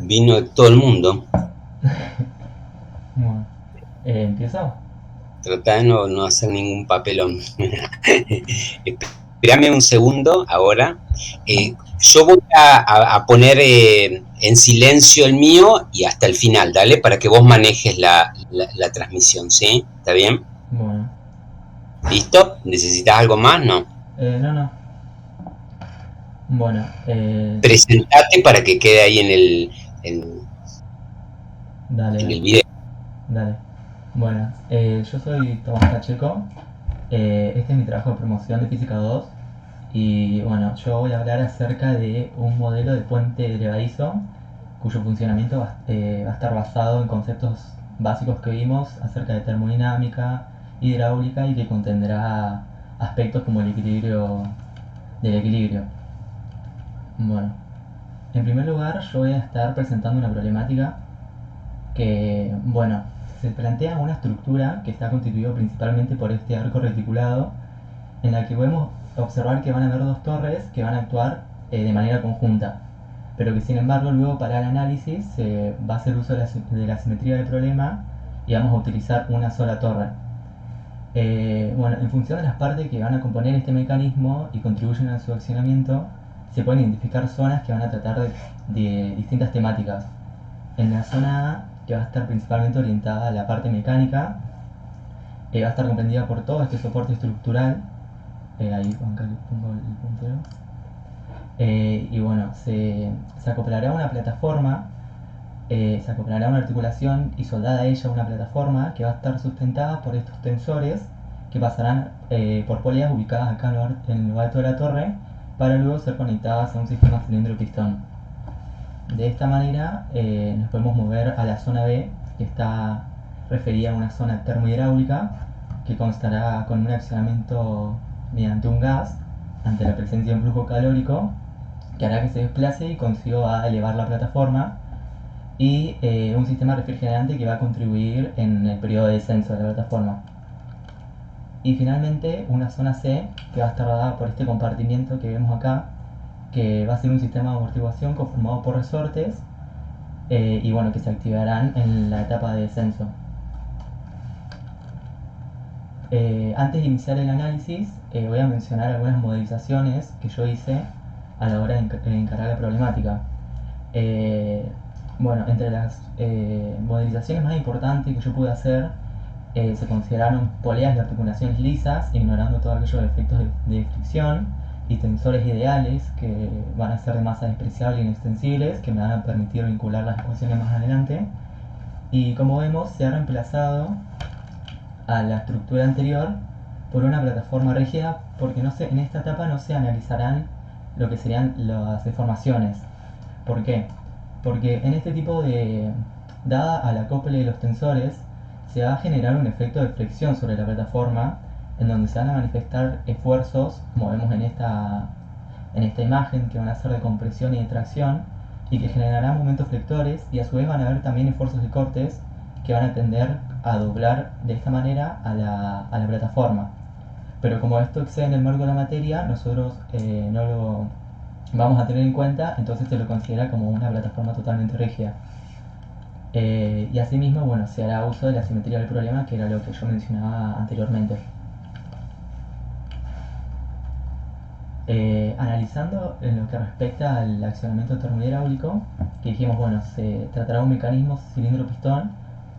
Vino todo el mundo. Bueno, ¿empiezo? Tratá de no hacer ningún papelón. Espérame un segundo ahora. Yo voy a poner en silencio el mío y hasta el final, dale, para que vos manejes la transmisión, ¿sí? ¿Está bien? Bueno, ¿Listo? ¿Necesitas algo más? No. no, no. Bueno, Presentate para que quede ahí en, dale, en dale, el video. dale. Bueno, yo soy Tomás Pacheco. Este es mi trabajo de promoción de Física 2. Y bueno, yo voy a hablar acerca de un modelo de puente levadizo cuyo funcionamiento va a estar basado en conceptos básicos que vimos acerca de termodinámica, hidráulica y que contendrá aspectos como el equilibrio del equilibrio. Bueno, en primer lugar yo voy a estar presentando una problemática que, bueno, se plantea una estructura que está constituida principalmente por este arco reticulado en la que podemos observar que van a haber dos torres que van a actuar de manera conjunta, pero que sin embargo luego para el análisis se va a hacer uso de la simetría del problema y vamos a utilizar una sola torre. Bueno, en función de las partes que van a componer este mecanismo y contribuyen a su accionamiento, se pueden identificar zonas que van a tratar de distintas temáticas. En la zona A, que va a estar principalmente orientada a la parte mecánica, va a estar comprendida por todo este soporte estructural. Ahí acá le pongo el puntero. Y bueno, se acoplará a una plataforma, se acoplará a una articulación y soldada a ella una plataforma que va a estar sustentada por estos tensores que pasarán por poleas ubicadas acá en lo alto de la torre para luego ser conectadas a un sistema cilindro-pistón. De esta manera nos podemos mover a la zona B, que está referida a una zona termohidráulica, que constará con un accionamiento mediante un gas ante la presencia de un flujo calórico que hará que se desplace y consiga elevar la plataforma, y un sistema refrigerante que va a contribuir en el periodo de descenso de la plataforma. Y finalmente una zona C que va a estar dada por este compartimiento que vemos acá, que va a ser un sistema de amortiguación conformado por resortes y bueno, que se activarán en la etapa de descenso. Antes de iniciar el análisis, voy a mencionar algunas modelizaciones que yo hice a la hora de encarar la problemática. Eh, bueno, entre las modelizaciones más importantes que yo pude hacer, se consideraron poleas de articulaciones lisas, ignorando todos aquellos efectos de fricción, y tensores ideales que van a ser de masa despreciable e inextensibles, que me van a permitir vincular las ecuaciones más adelante. Y como vemos, se ha reemplazado a la estructura anterior por una plataforma rígida, porque en esta etapa no se analizarán lo que serían las deformaciones. ¿Por qué? Porque en este tipo de, dada al acople de los tensores, se va a generar un efecto de flexión sobre la plataforma, en donde se van a manifestar esfuerzos, como vemos en esta imagen, que van a ser de compresión y de tracción, y que generarán momentos flectores, y a su vez van a haber también esfuerzos de cortes que van a tender a doblar de esta manera a la plataforma. Pero como esto excede en el marco de la materia, nosotros no lo vamos a tener en cuenta, entonces se lo considera como una plataforma totalmente rígida. Y asimismo, bueno, se hará uso de la simetría del problema, que era lo que yo mencionaba anteriormente. Analizando en lo que respecta al accionamiento termohidráulico, que dijimos, bueno, se tratará de un mecanismo cilindro-pistón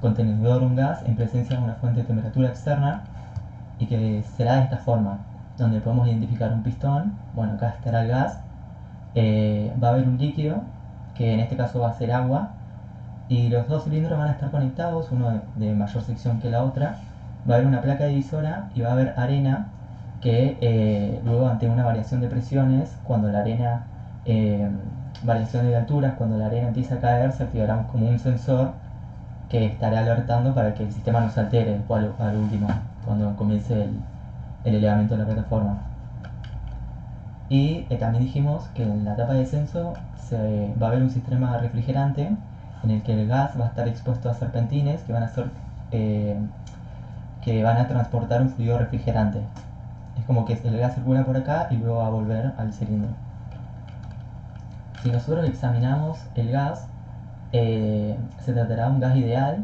contenedor de un gas en presencia de una fuente de temperatura externa, y que será de esta forma, donde podemos identificar un pistón, bueno, acá estará el gas, va a haber un líquido, que en este caso va a ser agua, y los dos cilindros van a estar conectados, uno de mayor sección que la otra, va a haber una placa divisora y va a haber arena que luego ante una variación de presiones, cuando la arena, eh, variación de alturas, cuando la arena empieza a caer, se activará como un sensor que estará alertando para que el sistema no se altere después al último, cuando comience el elevamiento de la plataforma. Y también dijimos que en la etapa de descenso va a haber un sistema refrigerante en el que el gas va a estar expuesto a serpentines eh, que van a transportar un fluido refrigerante. Es como que el gas circula por acá y luego va a volver al cilindro. Si nosotros examinamos el gas, se tratará de un gas ideal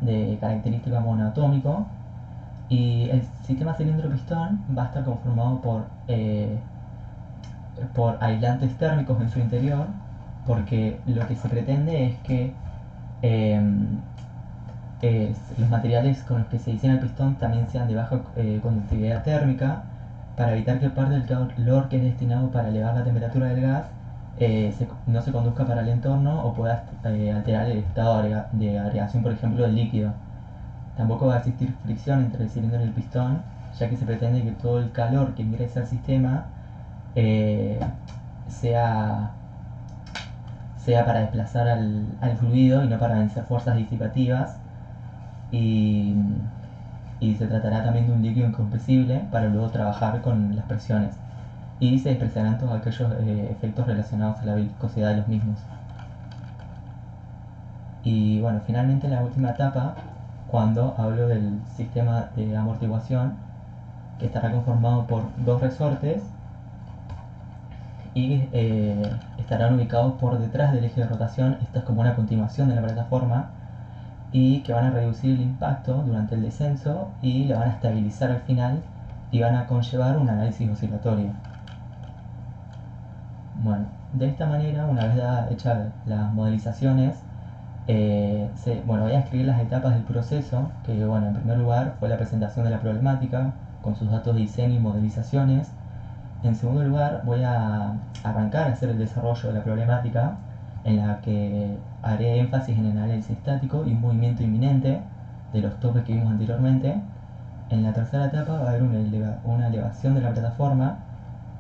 de característica monoatómico y el sistema cilindro-pistón va a estar conformado por aislantes térmicos en su interior, porque lo que se pretende es que eh, los materiales con los que se diseña el pistón también sean de baja conductividad térmica, para evitar que parte del calor que es destinado para elevar la temperatura del gas no se conduzca para el entorno o pueda alterar el estado de agregación, por ejemplo, del líquido. Tampoco va a existir fricción entre el cilindro y el pistón, ya que se pretende que todo el calor que ingrese al sistema eh, sea, sea para desplazar al fluido y no para vencer fuerzas disipativas. Y, y se tratará también de un líquido incompresible para luego trabajar con las presiones. Y se despreciarán todos aquellos efectos relacionados a la viscosidad de los mismos. Y bueno, finalmente la última etapa, cuando hablo del sistema de amortiguación, que estará conformado por dos resortes y estarán ubicados por detrás del eje de rotación. Esto es como una continuación de la plataforma y que van a reducir el impacto durante el descenso y lo van a estabilizar al final y van a conllevar un análisis oscilatorio. Bueno, de esta manera, una vez hechas las modelizaciones, bueno, voy a escribir las etapas del proceso, que bueno, en primer lugar fue la presentación de la problemática con sus datos de diseño y modelizaciones. En segundo lugar, voy a arrancar a hacer el desarrollo de la problemática, en la que haré énfasis en el análisis estático y un movimiento inminente de los topes que vimos anteriormente. En la tercera etapa va a haber una elevación de la plataforma,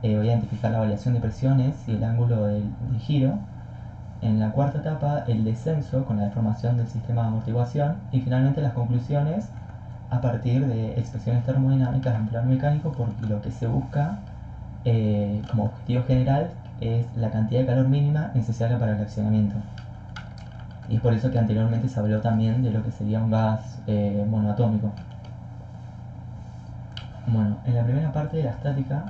voy a identificar la variación de presiones y el ángulo de giro. En la cuarta etapa, el descenso con la deformación del sistema de amortiguación y finalmente las conclusiones a partir de expresiones termodinámicas en plano mecánico, porque lo que se busca como objetivo general es la cantidad de calor mínima necesaria para el accionamiento. Y es por eso que anteriormente se habló también de lo que sería un gas monoatómico. Bueno, en la primera parte de la estática,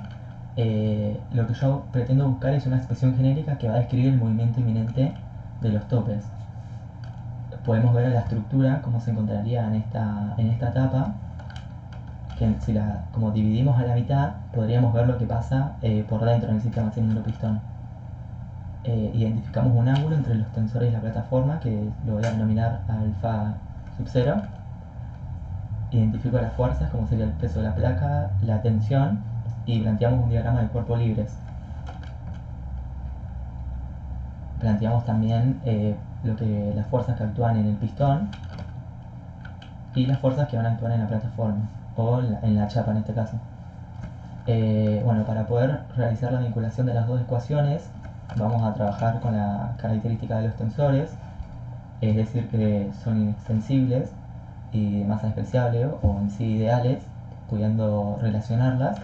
lo que yo pretendo buscar es una expresión genérica que va a describir el movimiento inminente de los topes. Podemos ver a la estructura cómo se encontraría en esta etapa, que si como dividimos a la mitad, podríamos ver lo que pasa por dentro en el sistema cilindro-pistón. Identificamos un ángulo entre los tensores y la plataforma, que lo voy a denominar alfa sub 0. Identifico las fuerzas, como sería el peso de la placa, la tensión, y planteamos un diagrama de cuerpo libres. Planteamos también las fuerzas que actúan en el pistón y las fuerzas que van a actuar en la plataforma, o en la chapa en este caso. Bueno, para poder realizar la vinculación de las dos ecuaciones, vamos a trabajar con la característica de los tensores, es decir, que son inextensibles y de masa despreciable o en sí ideales, pudiendo relacionarlas.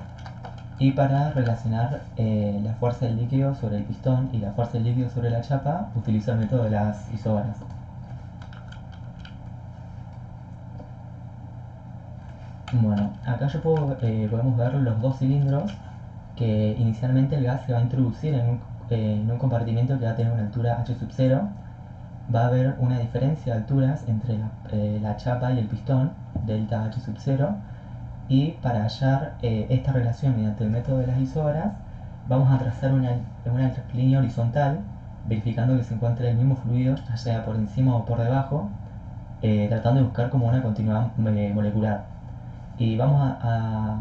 Y para relacionar la fuerza del líquido sobre el pistón y la fuerza del líquido sobre la chapa, utilizo el método de las isóbaras. Bueno, acá podemos ver los dos cilindros, que inicialmente el gas se va a introducir en un compartimento que va a tener una altura h sub 0. Va a haber una diferencia de alturas entre la chapa y el pistón, delta h sub 0, y para hallar esta relación mediante el método de las isóbaras, vamos a trazar una línea horizontal, verificando que se encuentre el mismo fluido, ya sea por encima o por debajo, tratando de buscar como una continuidad molecular. Y vamos a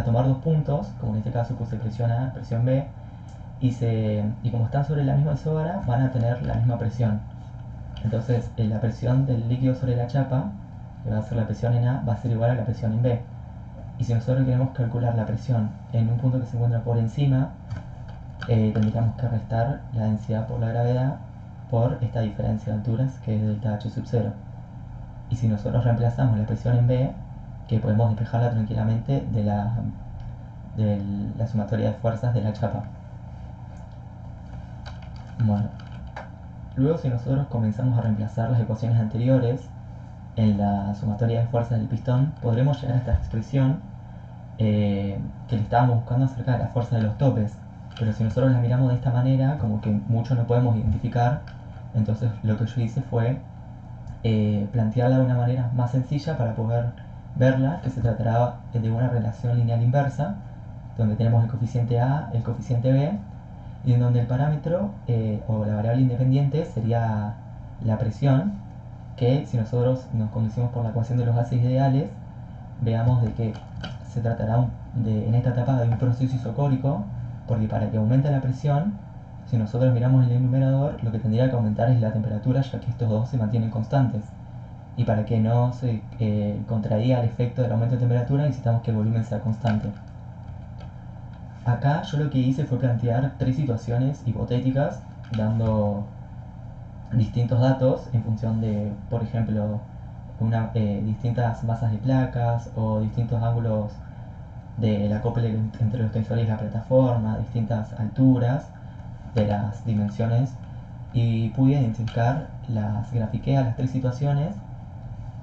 tomar dos puntos, como en este caso puse presión A, presión B, y como están sobre la misma isóbara, van a tener la misma presión. Entonces la presión del líquido sobre la chapa, que va a ser la presión en A, va a ser igual a la presión en B. Y si nosotros queremos calcular la presión en un punto que se encuentra por encima, tendríamos que restar la densidad por la gravedad por esta diferencia de alturas, que es delta H sub 0. Y si nosotros reemplazamos la presión en B, que podemos despejarla tranquilamente de la sumatoria de fuerzas de la chapa. Bueno, luego si nosotros comenzamos a reemplazar las ecuaciones anteriores en la sumatoria de fuerzas del pistón, podremos llegar a esta expresión que le estábamos buscando acerca de la fuerza de los topes. Pero si nosotros la miramos de esta manera, como que mucho no podemos identificar, entonces lo que yo hice fue plantearla de una manera más sencilla para poder verla, que se tratará de una relación lineal inversa, donde tenemos el coeficiente A, el coeficiente B, y en donde el parámetro o la variable independiente sería la presión, que si nosotros nos conducimos por la ecuación de los gases ideales, veamos de que se tratará en esta etapa de un proceso isocórico, porque para que aumente la presión, si nosotros miramos en el numerador, lo que tendría que aumentar es la temperatura, ya que estos dos se mantienen constantes. Y para que no se contradiga el efecto del aumento de temperatura, necesitamos que el volumen sea constante. Acá yo lo que hice fue plantear tres situaciones hipotéticas, dando distintos datos en función de, por ejemplo, distintas masas de placas o distintos ángulos del acople entre los tensores y la plataforma, distintas alturas de las dimensiones, y pude identificar, grafiqué a las tres situaciones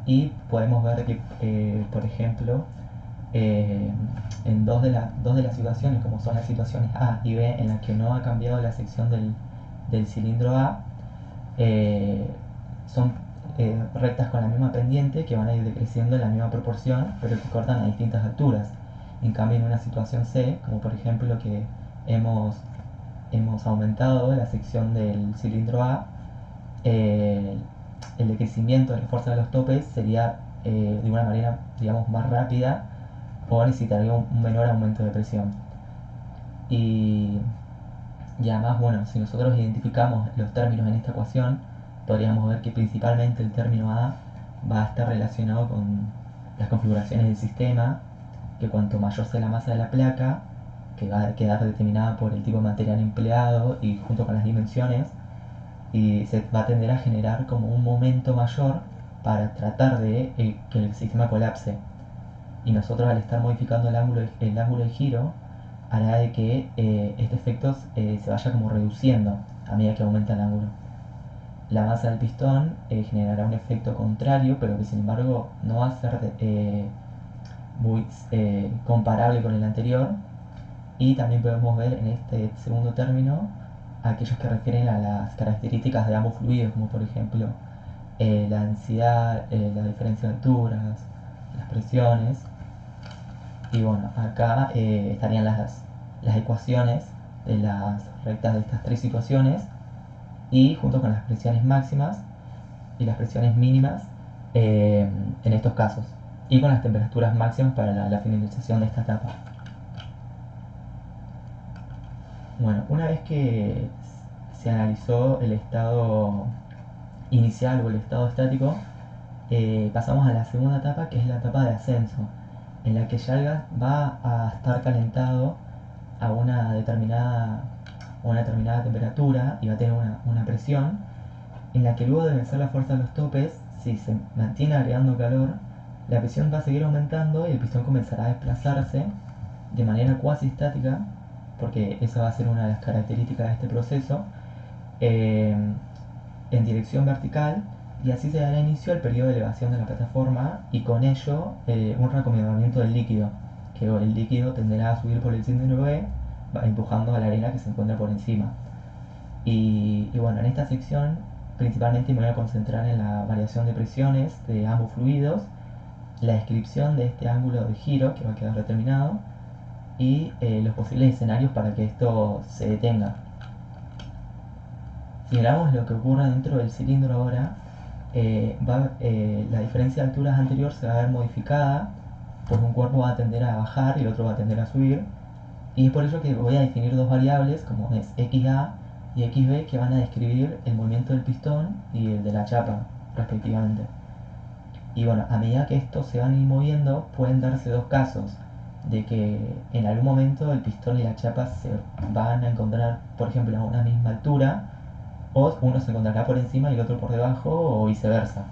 y podemos ver que, por ejemplo, en dos de las situaciones, como son las situaciones A y B, en las que no ha cambiado la sección del cilindro A, son rectas con la misma pendiente que van a ir decreciendo en la misma proporción, pero que cortan a distintas alturas. En cambio, en una situación C, como por ejemplo que hemos aumentado la sección del cilindro A, el decrecimiento de la fuerza de los topes sería de una manera, digamos, más rápida, o necesitaría un menor aumento de presión. Y además, bueno, si nosotros identificamos los términos en esta ecuación, podríamos ver que principalmente el término A va a estar relacionado con las configuraciones del sistema, que cuanto mayor sea la masa de la placa, que va a quedar determinada por el tipo de material empleado y junto con las dimensiones, y se va a tender a generar como un momento mayor para tratar de que el sistema colapse. Y nosotros, al estar modificando el ángulo de giro, hará de que este efecto se vaya como reduciendo a medida que aumenta el ángulo. La masa del pistón generará un efecto contrario, pero que sin embargo no va a ser muy comparable con el anterior. Y también podemos ver en este segundo término aquellos que refieren a las características de ambos fluidos, como por ejemplo la densidad, la diferencia de alturas, las presiones. Y bueno, acá estarían las ecuaciones de las rectas de estas tres situaciones, y junto con las presiones máximas y las presiones mínimas en estos casos, y con las temperaturas máximas para la finalización de esta etapa. Bueno, una vez que se analizó el estado inicial o el estado estático, pasamos a la segunda etapa, que es la etapa de ascenso, en la que ya el gas va a estar calentado a una determinada temperatura y va a tener una presión, en la que luego de vencer la fuerza de los topes, si se mantiene agregando calor, la presión va a seguir aumentando y el pistón comenzará a desplazarse de manera cuasi estática, porque esa va a ser una de las características de este proceso, en dirección vertical, y así se dará inicio al periodo de elevación de la plataforma, y con ello un recomendamiento del líquido, que el líquido tenderá a subir por el cilindro B, empujando a la arena que se encuentra por encima. Y bueno, en esta sección principalmente me voy a concentrar en la variación de presiones de ambos fluidos, la descripción de este ángulo de giro que va a quedar determinado, y los posibles escenarios para que esto se detenga. Si miramos lo que ocurre dentro del cilindro ahora, la diferencia de alturas anterior se va a ver modificada, pues un cuerpo va a tender a bajar y el otro va a tender a subir, y es por ello que voy a definir dos variables, como es XA y XB, que van a describir el movimiento del pistón y el de la chapa, respectivamente. Y bueno, a medida que estos se van a ir moviendo, pueden darse dos casos, de que en algún momento el pistón y la chapa se van a encontrar, por ejemplo, a una misma altura, o uno se encontrará por encima y el otro por debajo, o viceversa.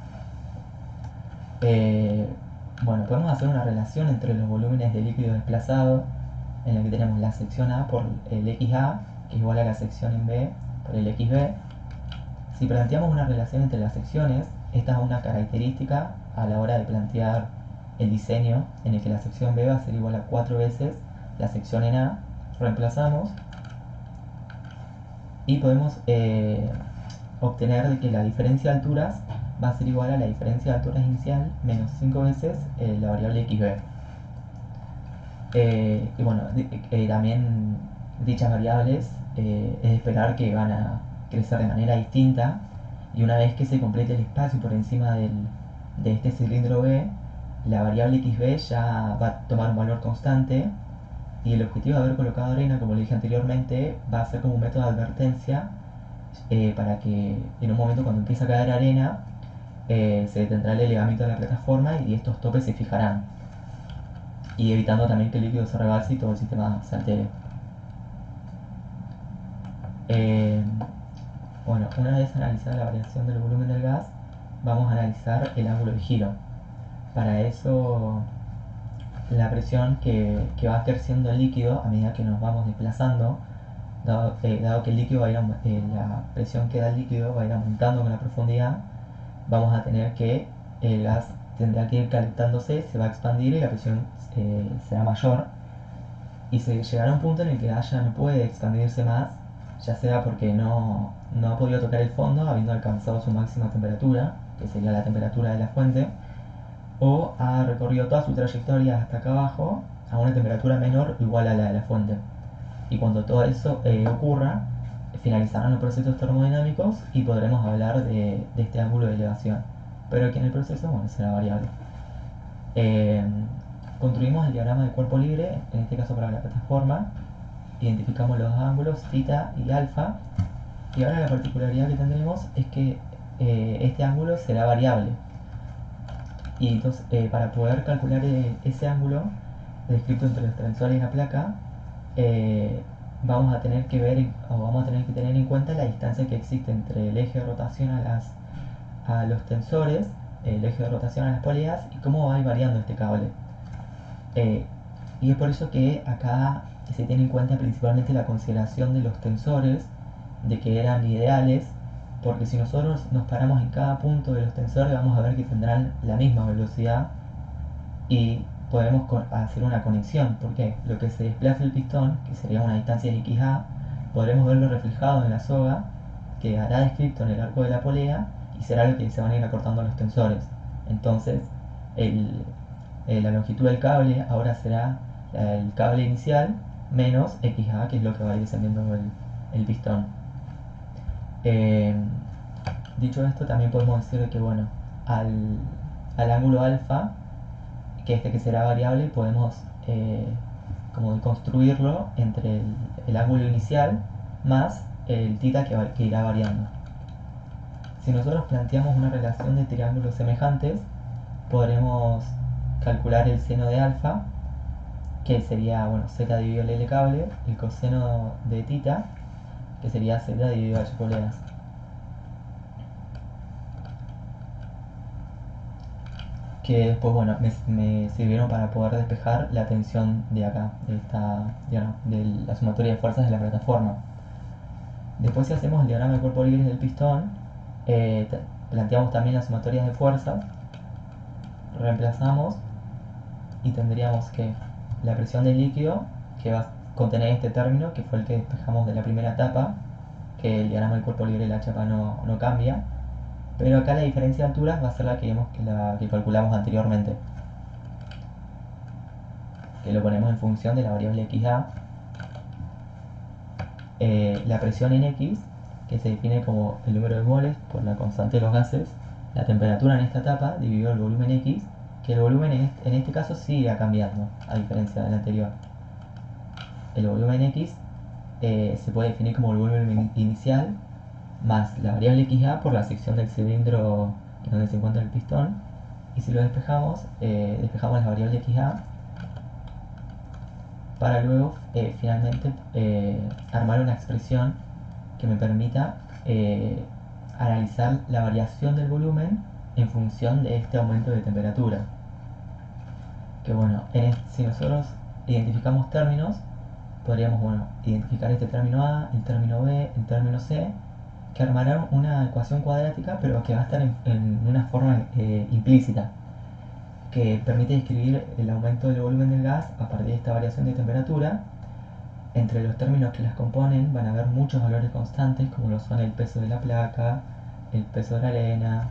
Bueno, podemos hacer una relación entre los volúmenes de líquido desplazado, en la que tenemos la sección A por el XA, que es igual a la sección en B por el XB. Si planteamos una relación entre las secciones, esta es una característica a la hora de plantear el diseño, en el que la sección B va a ser igual a 4 veces la sección en A. Reemplazamos y podemos obtener de que la diferencia de alturas va a ser igual a la diferencia de alturas inicial menos 5 veces la variable xb. Y bueno, también dichas variables es de esperar que van a crecer de manera distinta, y una vez que se complete el espacio por encima de este cilindro B, la variable xb ya va a tomar un valor constante, y el objetivo de haber colocado arena, como le dije anteriormente, va a ser como un método de advertencia para que en un momento cuando empiece a caer arena se detendrá el elevamiento de la plataforma y estos topes se fijarán, y evitando también que el líquido se rebalse y todo el sistema se altere. Eh, bueno, una vez analizada la variación del volumen del gas, vamos a analizar el ángulo de giro. Para eso, la presión que va creciendo el líquido a medida que nos vamos desplazando, dado que el líquido va a ir, la presión que da el líquido va a ir aumentando con la profundidad, vamos a tener que el gas tendrá que ir calentándose, se va a expandir y la presión será mayor, y se llegará a un punto en el que ya no puede expandirse más, ya sea porque no ha podido tocar el fondo habiendo alcanzado su máxima temperatura, que sería la temperatura de la fuente, o ha recorrido toda su trayectoria hasta acá abajo a una temperatura menor o igual a la de la fuente. Y cuando todo eso ocurra, finalizarán los procesos termodinámicos y podremos hablar de este ángulo de elevación. Pero aquí en el proceso, bueno, será variable. Eh, Construimos el diagrama de cuerpo libre, en este caso para la plataforma, identificamos los ángulos θ y alfa, y ahora la particularidad que tendremos es que este ángulo será variable. Y entonces, para poder calcular ese ángulo descrito entre los tensores y la placa, vamos a tener que ver o vamos a tener que tener en cuenta la distancia que existe entre el eje de rotación a los tensores, el eje de rotación a las poleas, y cómo va a ir variando este cable. Y es por eso que acá se tiene en cuenta principalmente la consideración de los tensores, de que eran ideales, porque si nosotros nos paramos en cada punto de los tensores vamos a ver que tendrán la misma velocidad y podemos hacer una conexión, porque lo que se desplaza el pistón, que sería una distancia de XA, podremos verlo reflejado en la soga, que hará descrito en el arco de la polea, y será lo que se van a ir acortando los tensores. Entonces, la longitud del cable ahora será el cable inicial menos XA, que es lo que va a ir descendiendo el pistón. Dicho esto, también podemos decir que bueno, al ángulo alfa, que será variable, podemos como construirlo entre el ángulo inicial más el θ que irá variando. Si nosotros planteamos una relación de triángulos semejantes, podremos calcular el seno de alfa, que sería bueno, z dividido el L cable, el coseno de θ, que sería z dividido h poleas. Que después bueno, me sirvieron para poder despejar la tensión de acá, de la sumatoria de fuerzas de la plataforma. Después, si hacemos el diagrama de cuerpo libre del pistón, planteamos también las sumatorias de fuerzas, reemplazamos y tendríamos que la presión del líquido, que va a contener este término, que fue el que despejamos de la primera etapa, que el diagrama del cuerpo libre de la chapa no cambia, pero acá la diferencia de alturas va a ser la que calculamos anteriormente, que lo ponemos en función de la variable XA. La presión en X, que se define como el número de moles por la constante de los gases, la temperatura en esta etapa dividido el volumen X, que el volumen en este caso sí irá cambiando, a diferencia del anterior. El volumen X se puede definir como el volumen inicial más la variable XA por la sección del cilindro en donde se encuentra el pistón, y si lo despejamos, despejamos la variable XA para luego finalmente armar una expresión que me permita analizar la variación del volumen en función de este aumento de temperatura. Que bueno, si nosotros identificamos términos, podríamos identificar este término A, el término B, el término C, que armarán una ecuación cuadrática, pero que va a estar en una forma implícita, que permite describir el aumento del volumen del gas a partir de esta variación de temperatura, entre los términos que las componen van a haber muchos valores constantes como lo son el peso de la placa, el peso de la arena,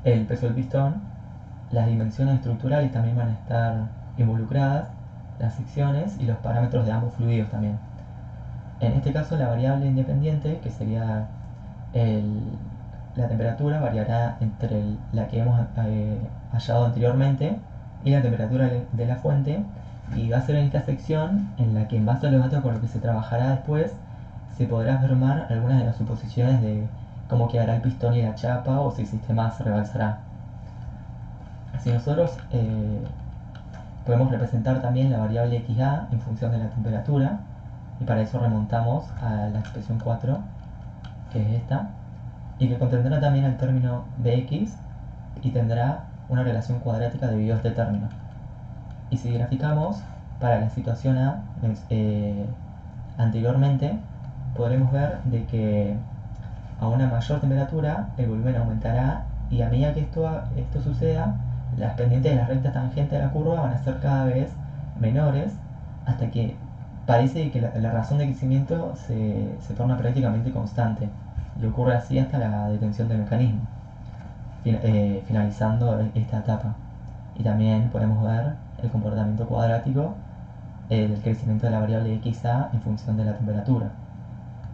el peso del pistón. Las dimensiones estructurales también van a estar involucradas, las secciones y los parámetros de ambos fluidos también. En este caso la variable independiente, que sería el, la temperatura, variará entre la que hemos hallado anteriormente y la temperatura de la fuente, y va a ser en esta sección en la que, en base a los datos con los que se trabajará después, se podrá afirmar algunas de las suposiciones de cómo quedará el pistón y la chapa o si el sistema se rebalsará. Si nosotros podemos representar también la variable XA en función de la temperatura, y para eso remontamos a la expresión 4, que es esta, y que contendrá también el término Bx y tendrá una relación cuadrática debido a este término. Y si graficamos para la situación A anteriormente, podremos ver de que a una mayor temperatura el volumen aumentará, y a medida que esto suceda, las pendientes de las rectas tangentes de la curva van a ser cada vez menores, hasta que parece que la razón de crecimiento se torna prácticamente constante, y ocurre así hasta la detención del mecanismo, finalizando esta etapa. Y también podemos ver el comportamiento cuadrático del crecimiento de la variable XA en función de la temperatura.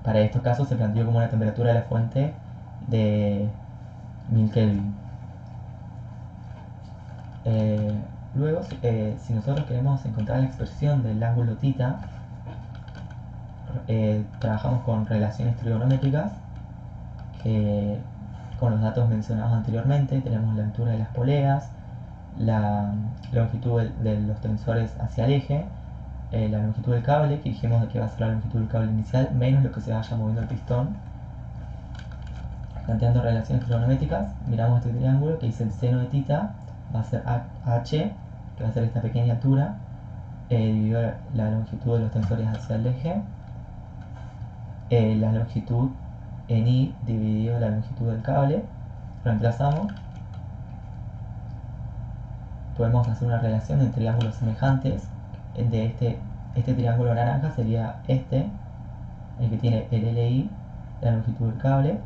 Para estos casos se planteó como una temperatura de la fuente de 1000 Kelvin. Luego, si nosotros queremos encontrar la expresión del ángulo θ, trabajamos con relaciones trigonométricas que, con los datos mencionados anteriormente, tenemos la altura de las poleas, la longitud de los tensores hacia el eje, la longitud del cable, que dijimos que va a ser la longitud del cable inicial menos lo que se vaya moviendo el pistón. Planteando relaciones trigonométricas, miramos este triángulo que dice el seno de θ va a ser h, que va a ser esta pequeña altura, dividido la longitud de los tensores hacia el eje, la longitud en i dividido la longitud del cable. Reemplazamos, podemos hacer una relación de triángulos semejantes. De este triángulo naranja sería este, el que tiene el LI, la longitud del cable,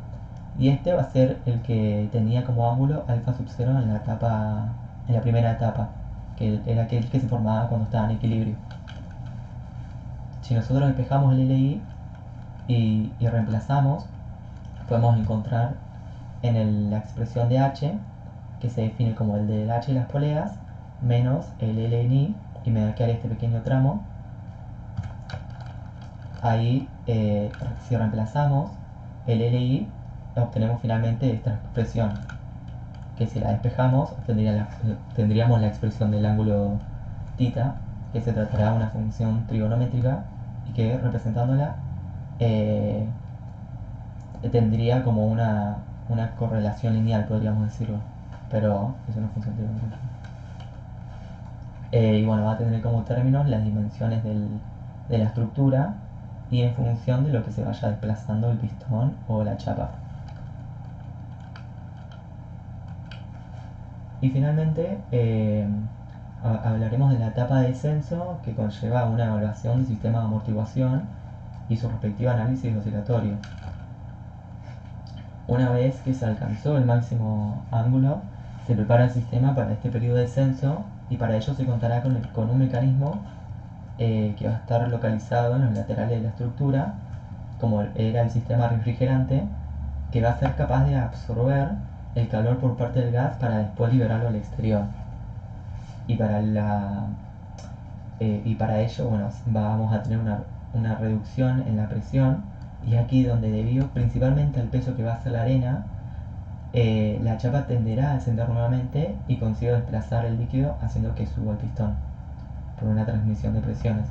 y este va a ser el que tenía como ángulo alfa sub 0 en la primera etapa, que era aquel que se formaba cuando estaba en equilibrio. Si nosotros despejamos el LI y reemplazamos, podemos encontrar la expresión de H, que se define como el del H de las poleas, menos el L en I, y me va a quedar este pequeño tramo. Ahí, si reemplazamos el LI, obtenemos finalmente esta expresión, que si la despejamos tendríamos la expresión del ángulo θ, que se tratará de una función trigonométrica y que, representándola, tendría como una correlación lineal, podríamos decirlo, pero es una función trigonométrica. Y bueno, va a tener como términos las dimensiones de la estructura y en función de lo que se vaya desplazando el pistón o la chapa. Y finalmente hablaremos de la etapa de descenso, que conlleva una evaluación del sistema de amortiguación y su respectivo análisis oscilatorio. Una vez que se alcanzó el máximo ángulo, se prepara el sistema para este periodo de descenso, y para ello se contará con un mecanismo que va a estar localizado en los laterales de la estructura, como era el sistema refrigerante, que va a ser capaz de absorber el calor por parte del gas para después liberarlo al exterior. Y para ello, bueno, vamos a tener una reducción en la presión, y aquí donde, debido principalmente al peso que va a hacer la arena, la chapa tenderá a descender nuevamente y consigue desplazar el líquido, haciendo que suba el pistón por una transmisión de presiones.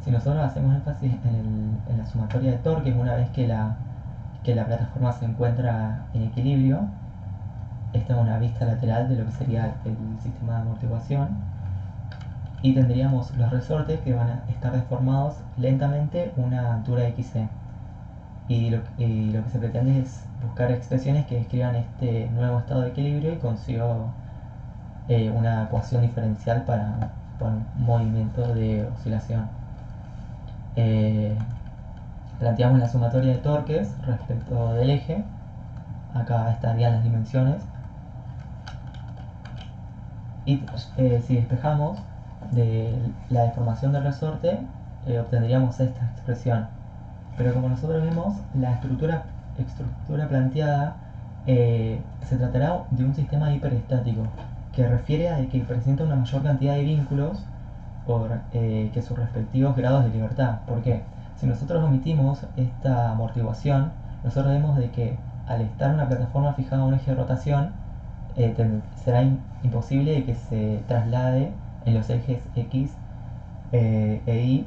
Si nosotros hacemos énfasis en la sumatoria de torques, una vez que la plataforma se encuentra en equilibrio, esta es una vista lateral de lo que sería el sistema de amortiguación, y tendríamos los resortes que van a estar deformados lentamente una altura XC. Y lo que se pretende es buscar expresiones que describan este nuevo estado de equilibrio, y consigo una ecuación diferencial para un movimiento de oscilación. Eh, Planteamos la sumatoria de torques respecto del eje. Acá estarían las dimensiones. Y si despejamos de la deformación del resorte, obtendríamos esta expresión. Pero como nosotros vemos, la estructura planteada se tratará de un sistema hiperestático, que refiere a que presenta una mayor cantidad de vínculos por que sus respectivos grados de libertad. ¿Por qué? Si nosotros omitimos esta amortiguación, nosotros vemos de que al estar una plataforma fijada a un eje de rotación, será imposible de que se traslade en los ejes X e Y,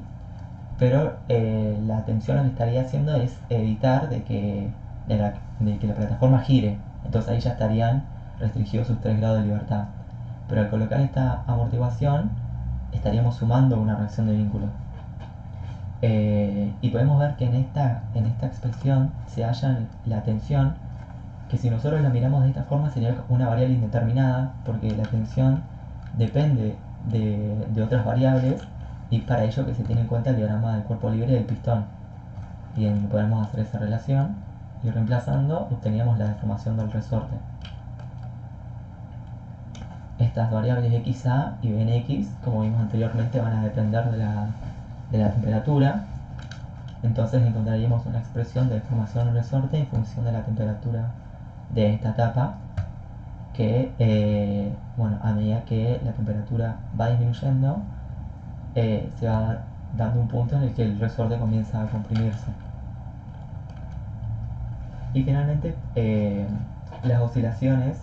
pero la tensión lo que estaría haciendo es evitar de que la plataforma gire. Entonces ahí ya estarían restringidos sus 3 grados de libertad. Pero al colocar esta amortiguación, estaríamos sumando una reacción de vínculo. Y podemos ver que en esta expresión se halla la tensión, que si nosotros la miramos de esta forma sería una variable indeterminada, porque la tensión depende de otras variables, y para ello que se tiene en cuenta el diagrama del cuerpo libre del pistón. Bien, podemos hacer esa relación, y reemplazando obteníamos la deformación del resorte. Estas variables xa y bnx, como vimos anteriormente, van a depender de la temperatura. Entonces encontraríamos una expresión de deformación del resorte en función de la temperatura de esta etapa, que bueno, a medida que la temperatura va disminuyendo, se va dando un punto en el que el resorte comienza a comprimirse. Y finalmente, las oscilaciones,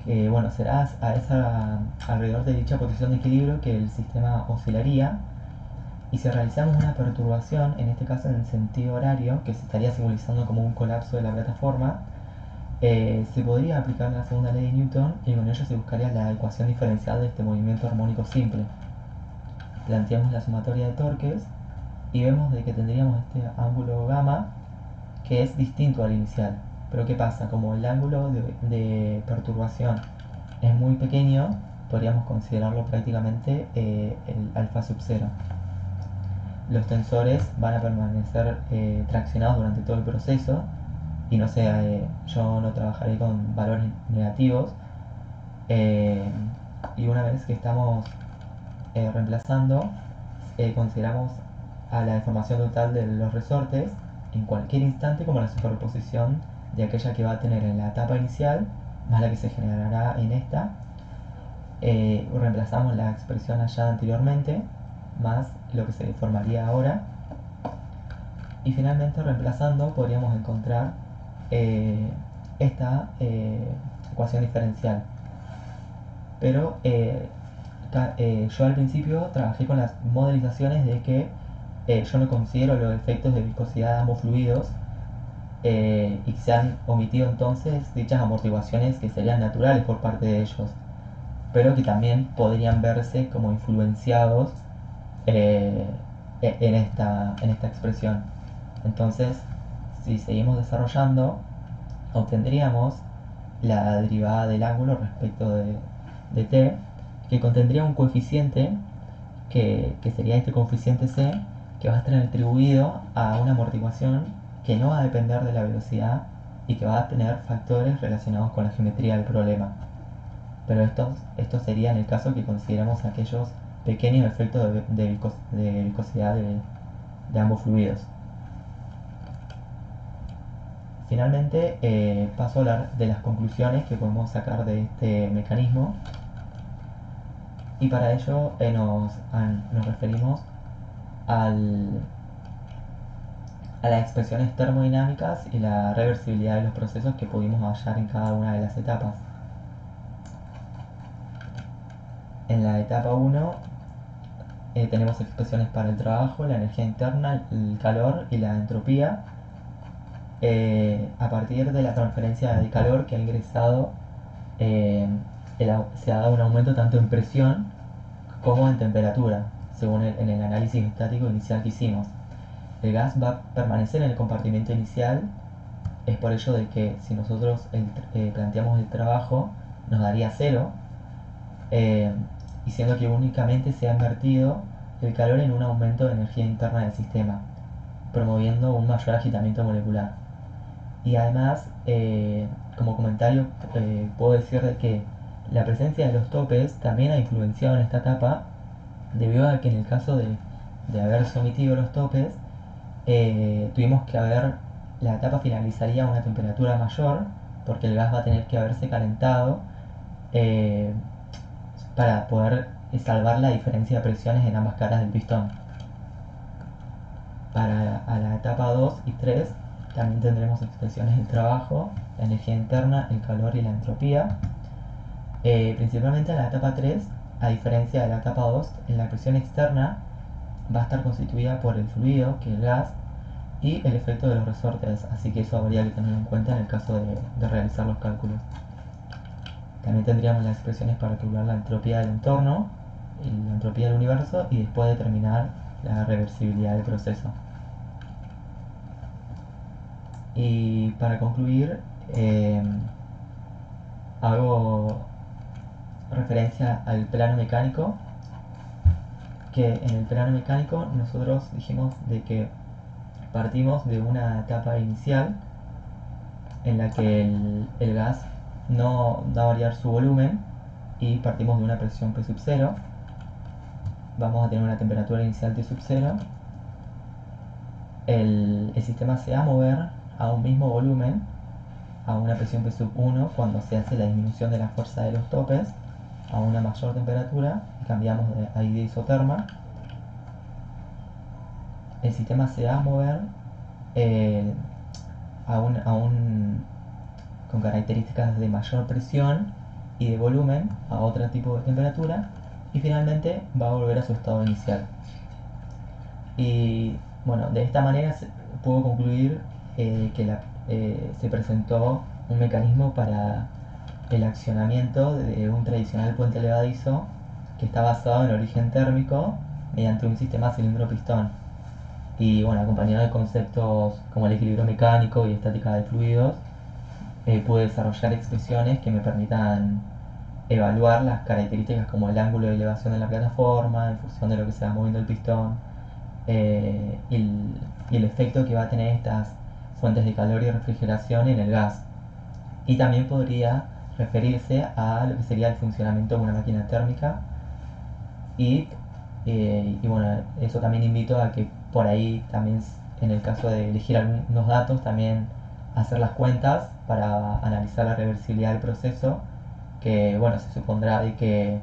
que bueno, será alrededor de dicha posición de equilibrio que el sistema oscilaría. Y si realizamos una perturbación, en este caso en el sentido horario, que se estaría simbolizando como un colapso de la plataforma, se podría aplicar la segunda ley de Newton, y con ello se buscaría la ecuación diferencial de este movimiento armónico simple. Planteamos la sumatoria de torques y vemos de que tendríamos este ángulo gamma, que es distinto al inicial. Pero ¿qué pasa? Como el ángulo de perturbación es muy pequeño, podríamos considerarlo prácticamente el alfa sub 0. Los tensores van a permanecer traccionados durante todo el proceso, y no sé, yo no trabajaré con valores negativos, y una vez que estamos reemplazando, consideramos a la deformación total de los resortes en cualquier instante como la superposición de aquella que va a tener en la etapa inicial más la que se generará en esta. Reemplazamos la expresión hallada anteriormente más lo que se formaría ahora, y finalmente reemplazando podríamos encontrar esta ecuación diferencial. Pero yo al principio trabajé con las modelizaciones de que yo no considero los efectos de viscosidad de ambos fluidos, y se han omitido entonces dichas amortiguaciones que serían naturales por parte de ellos, pero que también podrían verse como influenciados en esta expresión. Entonces, si seguimos desarrollando, obtendríamos la derivada del ángulo respecto de t, que contendría un coeficiente que sería este coeficiente c, que va a estar atribuido a una amortiguación que no va a depender de la velocidad y que va a tener factores relacionados con la geometría del problema. Pero esto sería en el caso que consideramos aquellos pequeños efectos de viscosidad de ambos fluidos. Finalmente, paso a hablar de las conclusiones que podemos sacar de este mecanismo, y para ello nos referimos a las expresiones termodinámicas y la reversibilidad de los procesos que pudimos hallar en cada una de las etapas. En la etapa 1 tenemos expresiones para el trabajo, la energía interna, el calor y la entropía, a partir de la transferencia de calor que ha ingresado. Se ha dado un aumento tanto en presión como en temperatura, según en el análisis estático inicial que hicimos. El gas va a permanecer en el compartimento inicial, es por ello de que si nosotros planteamos el trabajo nos daría 0, eh, y siendo que únicamente se ha invertido el calor en un aumento de energía interna del sistema, promoviendo un mayor agitamiento molecular. Y además, como comentario, puedo decir de que la presencia de los topes también ha influenciado en esta etapa, debido a que en el caso de haber sometido los topes, tuvimos que haber, la etapa finalizaría a una temperatura mayor, porque el gas va a tener que haberse calentado eh, para poder salvar la diferencia de presiones en ambas caras del pistón. Para a la etapa 2 y 3 también tendremos expresiones del trabajo, la energía interna, el calor y la entropía. Principalmente en la etapa 3, a diferencia de la etapa 2, en la presión externa va a estar constituida por el fluido, que es el gas, y el efecto de los resortes, así que eso habría que tenerlo en cuenta en el caso de realizar los cálculos. También tendríamos las expresiones para calcular la entropía del entorno, la entropía del universo y después determinar la reversibilidad del proceso. Y para concluir, hago referencia al plano mecánico, que en el plano mecánico nosotros dijimos de que partimos de una etapa inicial en la que el gas no va a variar su volumen y partimos de una presión P sub 0. Vamos a tener una temperatura inicial T sub 0. El sistema se va a mover a un mismo volumen, a una presión P sub 1, cuando se hace la disminución de la fuerza de los topes a una mayor temperatura y cambiamos ahí de isoterma. El sistema se va a mover eh, con características de mayor presión y de volumen a otro tipo de temperatura y finalmente va a volver a su estado inicial. Y bueno, de esta manera puedo concluir que se presentó un mecanismo para el accionamiento de un tradicional puente levadizo que está basado en origen térmico mediante un sistema cilindro-pistón y bueno, acompañado de conceptos como el equilibrio mecánico y estática de fluidos, pude desarrollar expresiones que me permitan evaluar las características como el ángulo de elevación de la plataforma en función de lo que se va moviendo el pistón, y el efecto que va a tener estas fuentes de calor y refrigeración en el gas. Y también podría referirse a lo que sería el funcionamiento de una máquina térmica y bueno, eso también invito a que por ahí también, en el caso de elegir algunos datos, también hacer las cuentas para analizar la reversibilidad del proceso, que bueno, se supondrá de que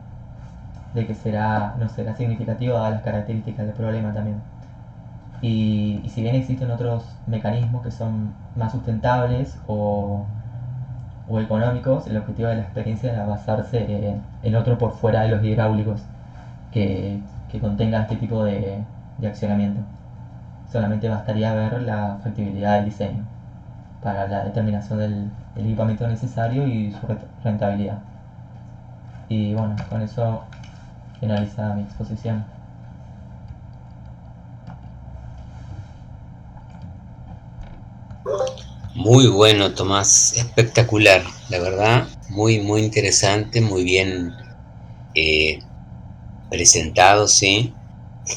no será significativo dadas las características del problema también. Y si bien existen otros mecanismos que son más sustentables o económicos, el objetivo de la experiencia era basarse en otro por fuera de los hidráulicos que contenga este tipo de accionamiento. Solamente bastaría ver la factibilidad del diseño para la determinación del equipamiento necesario y su rentabilidad. Y bueno, con eso finaliza mi exposición. Muy bueno, Tomás, espectacular, la verdad, muy interesante, muy bien presentado, sí.